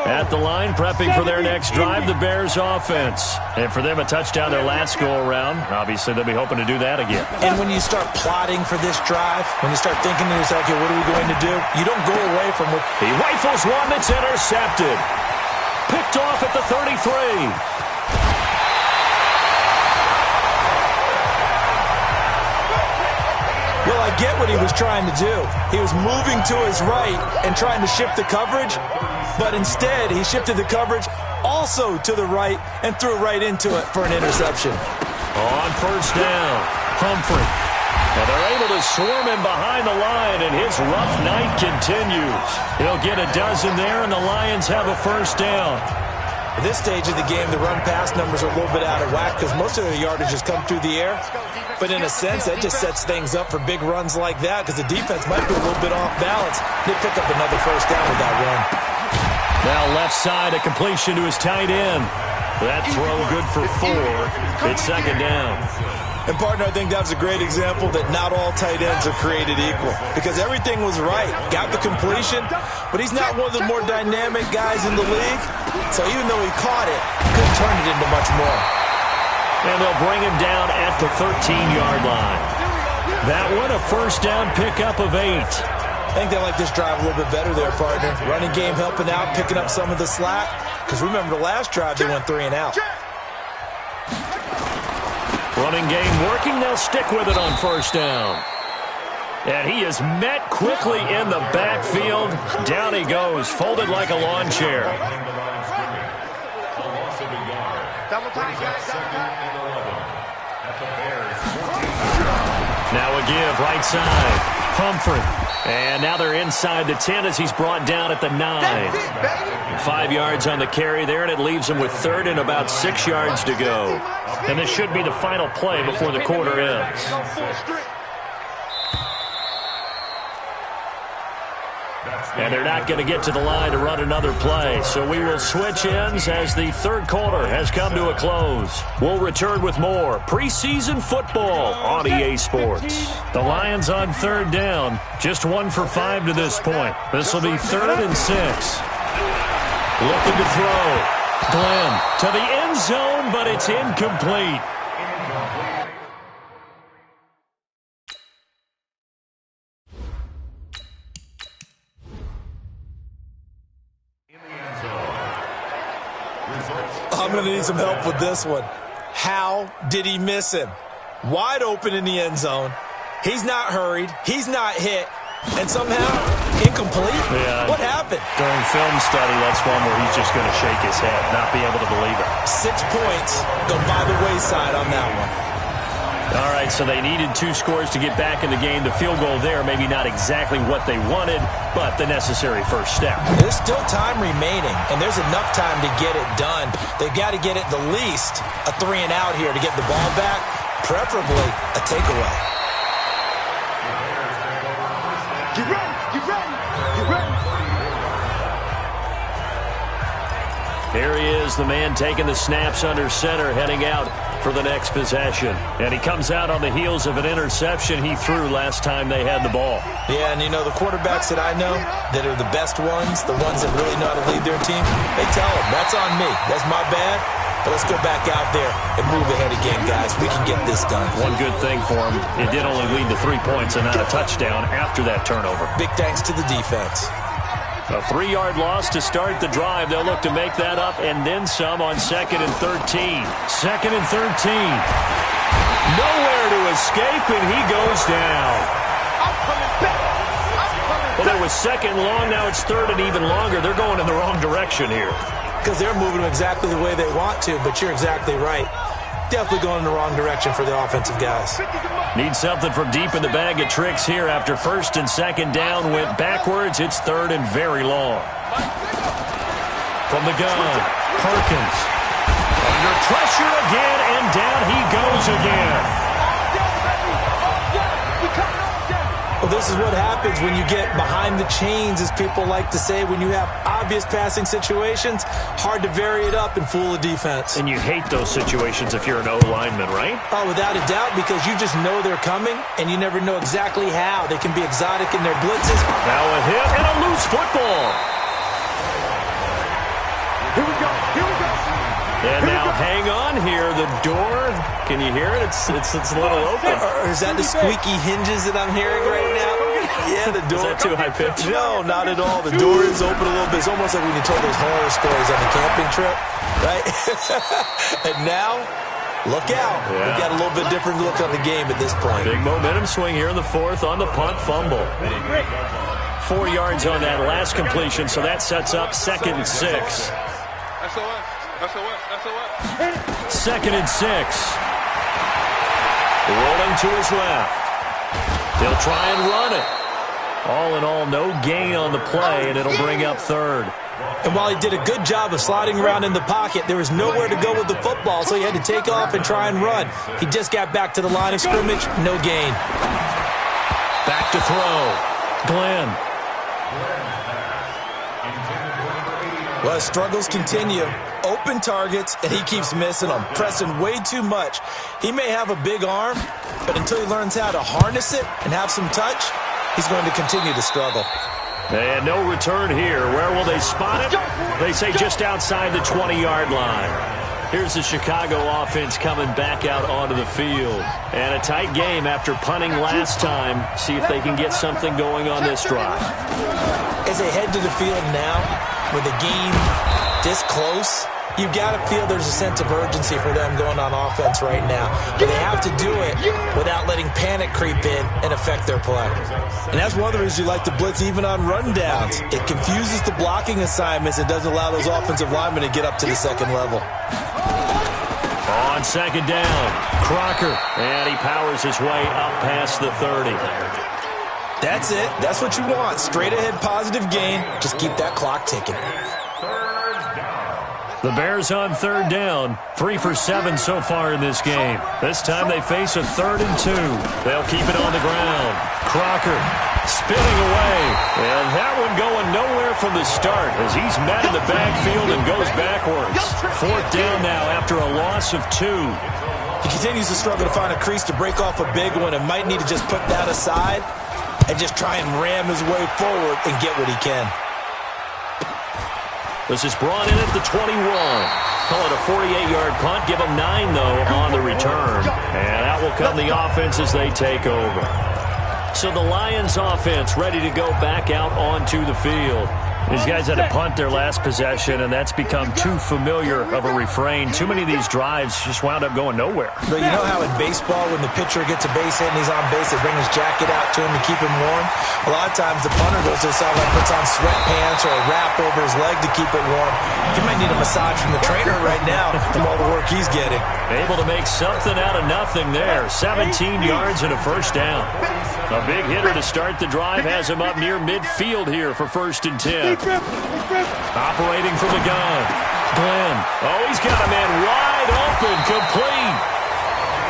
At the line, prepping for their next drive, the Bears offense. And for them, a touchdown their last go-around. Obviously, they'll be hoping to do that again. And when you start plotting for this drive, when you start thinking to yourself, okay, what are we going to do? You don't go away from what... He rifles one that's intercepted. Picked off at the 33. Well, I get what he was trying to do. He was moving to his right and trying to shift the coverage, but instead he shifted the coverage also to the right and threw right into it for an interception. On first down, Humphrey. And they're able to swarm him behind the line, and his rough night continues. He'll get a dozen there, and the Lions have a first down. At this stage of the game, the run-pass numbers are a little bit out of whack because most of the yardage has come through the air. But in a sense, that just sets things up for big runs like that because the defense might be a little bit off balance. They pick up another first down with that run. Now left side, a completion to his tight end. That throw good for 4. It's second down. And, partner, I think that was a great example that not all tight ends are created equal because everything was right. Got the completion, but he's not one of the more dynamic guys in the league. So even though he caught it, couldn't turn it into much more. And they'll bring him down at the 13-yard line. That one, a first down pickup of 8. I think they like this drive a little bit better there, partner. Running game helping out, picking up some of the slack. Because remember the last drive, they went 3 and out. Running game working. They'll stick with it on first down. And he is met quickly in the backfield. Down he goes, folded like a lawn chair. Now a give, right side. Humphrey. And now they're inside the 10 as he's brought down at the 9. 5 yards on the carry there, and it leaves him with 3rd and about 6 yards to go. And this should be the final play before the quarter ends. And they're not going to get to the line to run another play. So we will switch ends as the third quarter has come to a close. We'll return with more preseason football on EA Sports. The Lions on 3rd down. Just 1 for 5 to this point. This will be 3rd and 6. Looking to throw. Glenn to the end zone, but it's incomplete. I'm going to need some help with this one. How did he miss him? Wide open in the end zone. He's not hurried. He's not hit. And somehow, incomplete? Yeah. What happened? During film study, that's one where he's just going to shake his head, not be able to believe it. 6 points go by the wayside on that one. All right, so they needed 2 scores to get back in the game. The field goal there, maybe not exactly what they wanted, but the necessary first step. There's still time remaining, and there's enough time to get it done. They've got to get at the least a 3 and out here to get the ball back, preferably a takeaway. You ready? You ready? You ready? Here he is, the man taking the snaps under center, heading out for the next possession. And he comes out on the heels of an interception he threw last time they had the ball. Yeah, and you know, the quarterbacks that I know that are the best ones, the ones that really know how to lead their team, they tell them, that's on me. That's my bad. But let's go back out there and move ahead again, guys. We can get this done. One good thing for him, it did only lead to 3 points and not a touchdown after that turnover. Big thanks to the defense. A 3-yard loss to start the drive. They'll look to make that up and then some on 2nd and 13. 2nd and 13. Nowhere to escape, and he goes down. I'm coming back. Well, there was 2nd long. Now it's 3rd and even longer. They're going in the wrong direction here. Because they're moving them exactly the way they want to, but you're exactly right. Definitely going in the wrong direction for the offensive guys. Need something from deep in the bag of tricks here after 1st and 2nd down went backwards. It's 3rd and very long. From the gun, Perkins. Under pressure again, and down he goes again. Well, this is what happens when you get behind the chains, as people like to say. When you have obvious passing situations, hard to vary it up and fool a defense. And you hate those situations if you're an O-lineman, right? Oh, without a doubt, because you just know they're coming, and you never know exactly how. They can be exotic in their blitzes. Now a hit and a loose football. Here we go. Here we go. And now hang on here. The door, can you hear it? It's a little open. Or is that the squeaky hinges that I'm hearing right now? Yeah, the door. Is that too high pitched? No, not at all. The door is open a little bit. It's almost like when you told those horror stories on the camping trip, right? And now, look out. Yeah. We've got a little bit different look on the game at this point. Big momentum swing here in the 4th on the punt fumble. 4 yards on that last completion, so that sets up 2nd and 6. SOS. 2nd and 6. Rolling to his left. They'll try and run it. All in all, no gain on the play, and it'll bring up third. And while he did a good job of sliding around in the pocket, there was nowhere to go with the football, so he had to take off and try and run. He just got back to the line of scrimmage, no gain. Back to throw. Glenn. Well, his struggles continue. Open targets, and he keeps missing them, pressing way too much. He may have a big arm, but until he learns how to harness it and have some touch, he's going to continue to struggle. And no return here. Where will they spot it? They say just outside the 20-yard line. Here's the Chicago offense coming back out onto the field. And a tight game after punting last time. See if they can get something going on this drive. As they head to the field now, with the game this close, you've got to feel there's a sense of urgency for them going on offense right now. But they have to do it without letting panic creep in and affect their play. And that's one of the reasons you like to blitz even on rundowns. It confuses the blocking assignments and doesn't allow those offensive linemen to get up to the second level. On second down, Crocker. And he powers his way up past the 30. That's it. That's what you want. Straight ahead positive gain. Just keep that clock ticking. The Bears on third down, 3 for 7 so far in this game. This time they face a 3rd and 2. They'll keep it on the ground. Crocker spinning away. And that one going nowhere from the start as he's met in the backfield and goes backwards. 4th down now after a loss of 2. He continues to struggle to find a crease to break off a big one and might need to just put that aside and just try and ram his way forward and get what he can. This is brought in at the 21. Call it a 48-yard punt. Give them 9, though, on the return. And out will come the offense as they take over. So the Lions offense ready to go back out onto the field. These guys had to punt their last possession, and that's become too familiar of a refrain. Too many of these drives just wound up going nowhere. But you know how in baseball, when the pitcher gets a base hit and he's on base, they bring his jacket out to him to keep him warm? A lot of times the punter goes to the sideline, puts on sweatpants or a wrap over his leg to keep it warm. He might need a massage from the trainer right now from all the work he's getting. Able to make something out of nothing there. 17 yards and a first down. A big hitter to start the drive has him up near midfield here for 1st and 10. Operating from the gun. Glenn. Oh, he's got a man wide open, complete.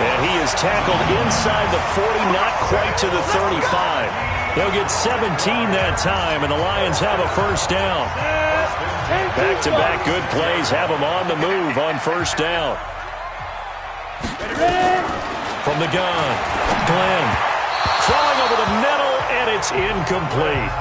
And he is tackled inside the 40, not quite to the 35. They'll get 17 that time, and the Lions have a first down. Back-to-back good plays have them on the move on first down. From the gun, Glenn. Throwing over the middle, and it's incomplete.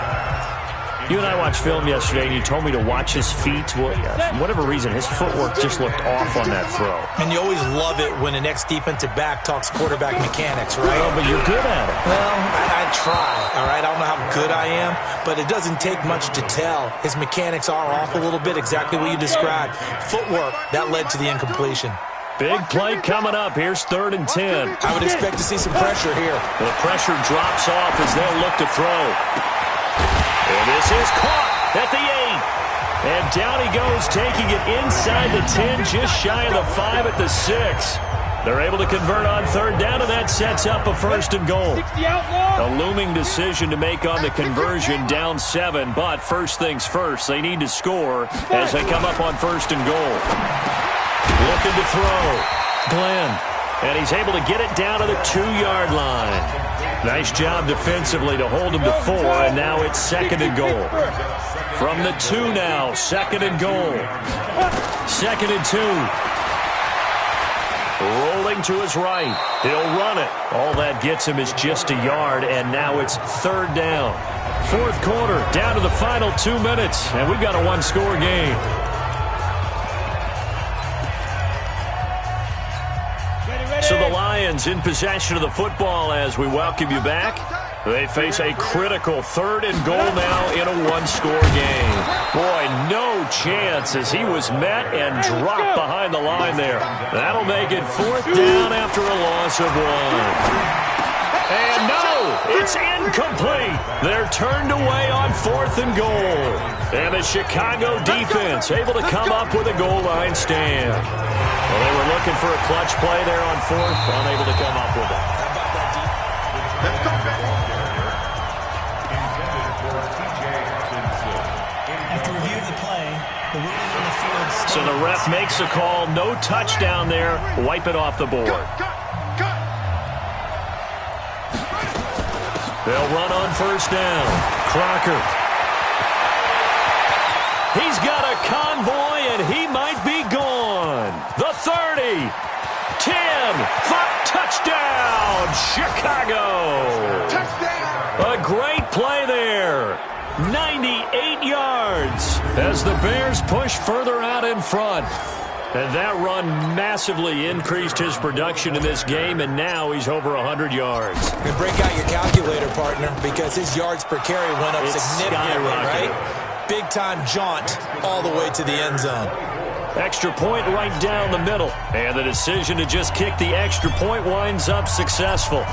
You and I watched film yesterday, and you told me to watch his feet. Well, for whatever reason, his footwork just looked off on that throw. And you always love it when an ex-defensive back talks quarterback mechanics, right? Oh, but you're good at it. Well, I try, all right? I don't know how good I am, but it doesn't take much to tell. His mechanics are off a little bit, exactly what you described. Footwork, that led to the incompletion. Big play coming up. Here's 3rd and 10. I would expect to see some pressure here. The pressure drops off as they'll look to throw. And this is caught at the 8. And down he goes, taking it inside the 10, just shy of the 5 at the 6. They're able to convert on 3rd down, and that sets up a 1st and goal. A looming decision to make on the conversion, down 7. But first things first, they need to score as they come up on 1st and goal. Looking to throw. Glenn. And he's able to get it down to the 2-yard line. Nice job defensively to hold him to 4, and now it's 2nd and goal. From the 2 now, 2nd and goal. 2nd and 2. Rolling to his right. He'll run it. All that gets him is just a yard, and now it's 3rd down. 4th quarter, down to the final 2 minutes, and we've got a 1-score game. So the Lions in possession of the football as we welcome you back. They face a critical 3rd and goal now in a 1-score game. Boy, no chance as he was met and dropped behind the line there. That'll make it 4th down after a loss of 1. And no, it's incomplete. They're turned away on 4th and goal. And the Chicago defense able to come up with a goal line stand. Well, they were looking for a clutch play there on 4th, unable to come up with it. So the ref makes a call. No touchdown there. Wipe it off the board. They'll run on first down. Crocker. He's got a convoy, and he might be gone. The 30. 10. 5. Touchdown, Chicago. Touchdown. A great play there. 98 yards as the Bears push further out in front. And that run massively increased his production in this game, and now he's over 100 yards. And break out your calculator, partner, because his yards per carry went up significantly, right? Big-time jaunt all the way to the end zone. Extra point right down the middle. And the decision to just kick the extra point winds up successful.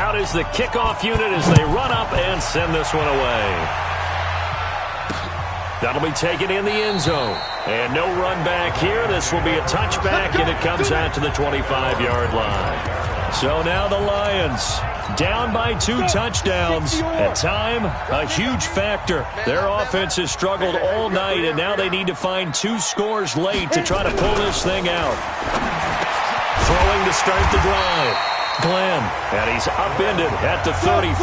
Out is the kickoff unit as they run up and send this one away. That'll be taken in the end zone. And no run back here. This will be a touchback, and it comes out to the 25-yard line. So now the Lions down by 2 touchdowns. At time, a huge factor. Their offense has struggled all night, and now they need to find 2 scores late to try to pull this thing out. Throwing to start the drive. Glenn, and he's upended at the 33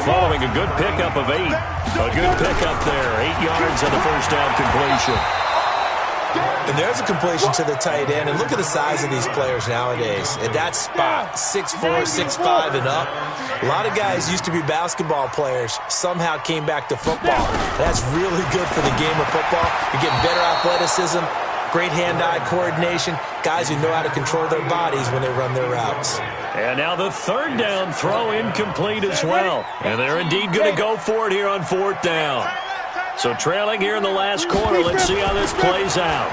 following a good pickup of 8. A good pickup there, 8 yards on the first down completion. And there's a completion to the tight end. And look at the size of these players nowadays. At that spot, 6'4", 6'5", and up. A lot of guys used to be basketball players, somehow came back to football. That's really good for the game of football. You're getting better athleticism, great hand-eye coordination, guys who know how to control their bodies when they run their routes. And now the third down throw incomplete as well. And they're indeed going to go for it here on 4th down. So trailing here in the last quarter, let's see how this plays out.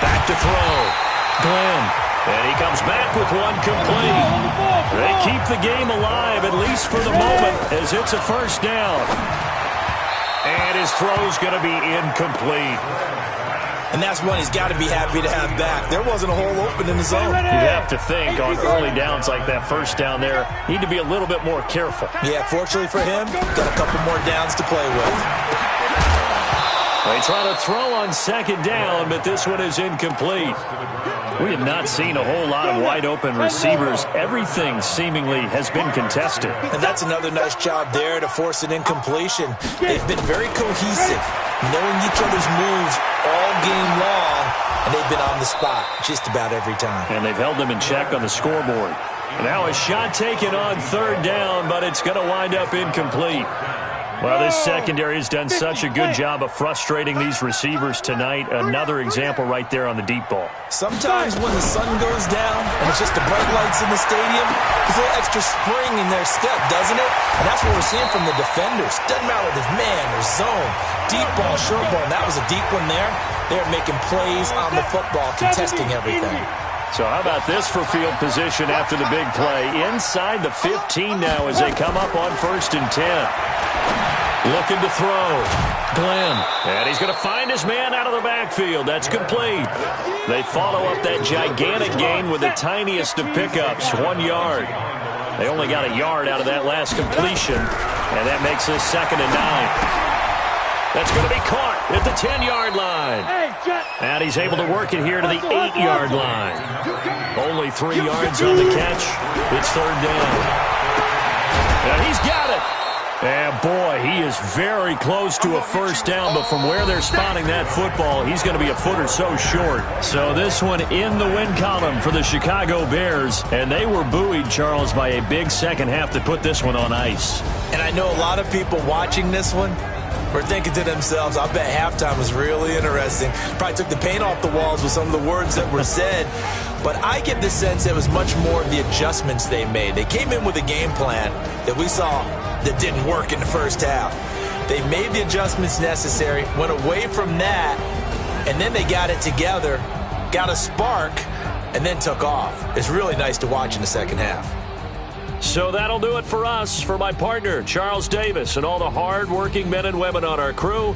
Back to throw. Glenn. And he comes back with one complete. They keep the game alive, at least for the moment, as it's a first down. And his throw's going to be incomplete. And that's one he's got to be happy to have back. There wasn't a hole open in the zone. You'd have to think on early downs like that first down there, need to be a little bit more careful. Yeah, fortunately for him, got a couple more downs to play with. They try to throw on second down, but this one is incomplete. We have not seen a whole lot of wide-open receivers. Everything seemingly has been contested. And that's another nice job there to force an incompletion. They've been very cohesive, knowing each other's moves all game long, and they've been on the spot just about every time. And they've held them in check on the scoreboard. Now a shot taken on third down, but it's going to wind up incomplete. Well, this secondary has done such a good job of frustrating these receivers tonight. Another example right there on the deep ball. Sometimes when the sun goes down and it's just the bright lights in the stadium, there's a little extra spring in their step, doesn't it? And that's what we're seeing from the defenders. Doesn't matter whether it's man or zone, deep ball, short ball. And that was a deep one there. They're making plays on the football, contesting everything. So how about this for field position after the big play? Inside the 15 now as they come up on 1st and 10. Looking to throw. Glenn. And he's going to find his man out of the backfield. That's complete. They follow up that gigantic gain with the tiniest of pickups, 1 yard. They only got a yard out of that last completion, and that makes this 2nd and 9. That's going to be caught at the 10-yard line. And he's able to work it here to the 8-yard line. Only 3 yards on the catch. It's 3rd down. And he's got it. And boy, he is very close to a first down, but from where they're spotting that football, he's going to be a foot or so short. So this one in the win column for the Chicago Bears, and they were buoyed, Charles, by a big second half to put this one on ice. And I know a lot of people watching this one were thinking to themselves, I bet halftime was really interesting. Probably took the paint off the walls with some of the words that were said. But I get the sense it was much more of the adjustments they made. They came in with a game plan that we saw that didn't work in the first half. They made the adjustments necessary, went away from that, and then they got it together, got a spark, and then took off. It's really nice to watch in the second half. So that'll do it for us. For my partner, Charles Davis, and all the hard-working men and women on our crew,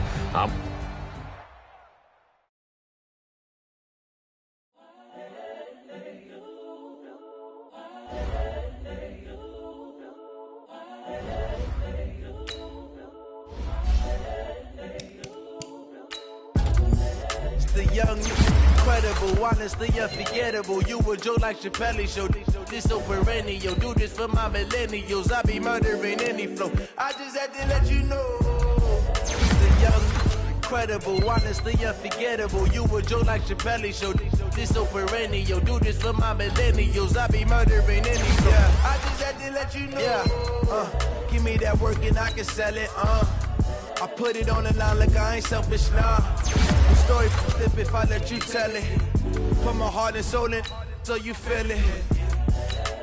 The young, incredible, honestly unforgettable. You a Joe like Chappelle show. This so perennial. Do this for my millennials. I be murdering any flow. I just had to let you know. The young, incredible, honestly unforgettable. You a Joe like Chappelle show. This so perennial. Do this for my millennials. I be murdering any flow. Yeah. I just had to let you know. Yeah. Give me that work and I can sell it. I put it on the line like I ain't selfish, nah. The story flip if I let you tell it. Put my heart and soul in so you feel it.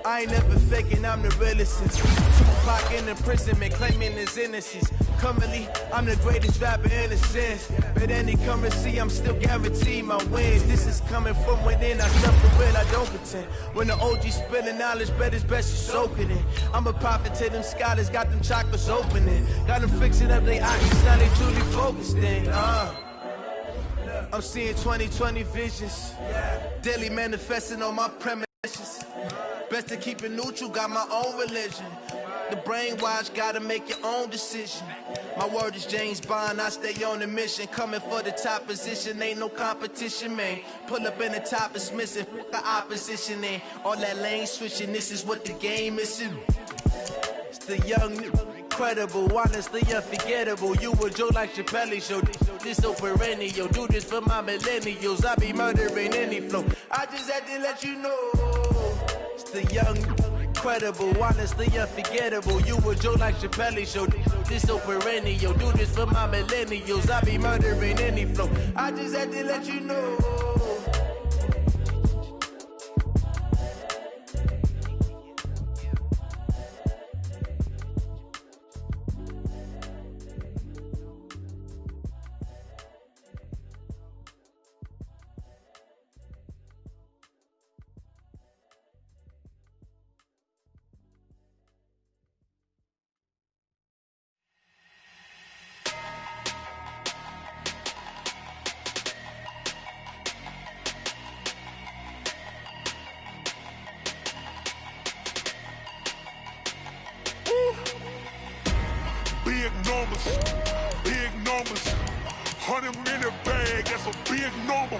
I ain't never faking, I'm the realest. Tupac in imprisonment, claiming his innocence. Currently, I'm the greatest rapper in a sense. But any currency, I'm still guaranteed my wins. This is coming from within, I stuff for real, I don't pretend. When the OG spilling knowledge, bet it's best you soak it in. I'm a prophet to them scholars, got them chakras opening. Got them fixing up they eyes, now they truly focused in. I'm seeing 2020 visions. Daily manifesting on my premonitions. Best to keep it neutral, got my own religion. The brainwash, gotta make your own decision. My word is James Bond, I stay on the mission. Coming for the top position, ain't no competition, man. Pull up in the top, it's missing, the opposition in. All that lane switching, this is what the game is in. It's the young, incredible, honestly unforgettable. You a Joe like Chappelle show. This so perennial, do this for my millennials. I be murdering any flow. I just had to let you know. It's the young, incredible, honestly unforgettable. You a Joe like Chappelle show. This so perennial. Do this for my millennials. I be murdering any flow. I just had to let you know. Big numbers, 100 in the bag, that's a big number.